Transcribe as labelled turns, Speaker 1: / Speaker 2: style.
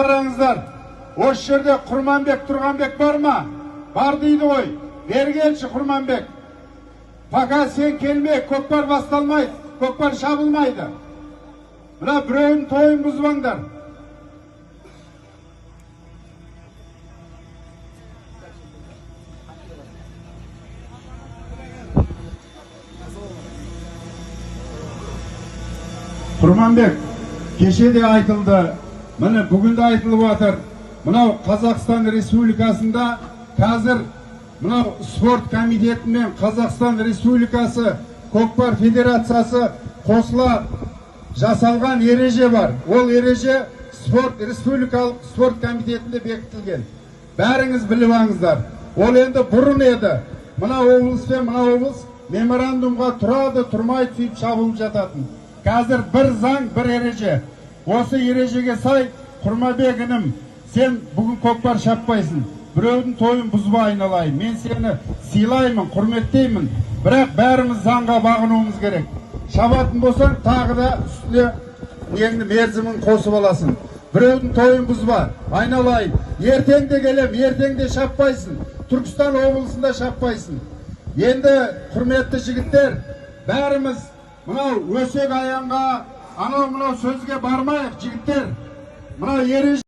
Speaker 1: қараңыздар. Осы жерде Құрманбек Тұрғанбек бар ма? Бар дейді ғой. Бері келші Құрманбек. Пока сен келме, көкпар басталмайды, көкпар шабылмайды. Мына біреуін тойын бұзбаңдар. Құрманбек, кеше де айтылды, міне бүгін де айтылып жатыр. Мынау Қазақстан Республикасында қазір мынау спорт комитеті мен Қазақстан Республикасы көкпар федерациясы қосыла жасалған ереже бар. Ол ереже республикалық спорт комитетінде бекітілген. Бәріңіз біліп алыңыздар. Ол енді бұрын еді. Мына облыс пен мына облыс меморандумға тұрады, тұрмайды, сөйтіп шабылып жататын. Қазір бір заң, бір ереже. Осы ережеге сай, Құрманбек інім, сен бүгін көкпар шаппайсың. Біреудің тойын бұзба айналайын. Мен сені сыйлаймын, құрметтеймін. Бірақ бәріміз заңға бағынуымыз керек. Шабатын болсаң, тағы да үстіне мерзімін қосып аласың. Біреудің тойын бұзба айналайын. Ертең де келем, ертең де шаппайсың. Түркістан облысында шаппайсың. Енді құрметті жігіттер, бәріміз мынау өсек аяңға, анау-мынау сөзге бармайық, жігіттер. Мынау ереже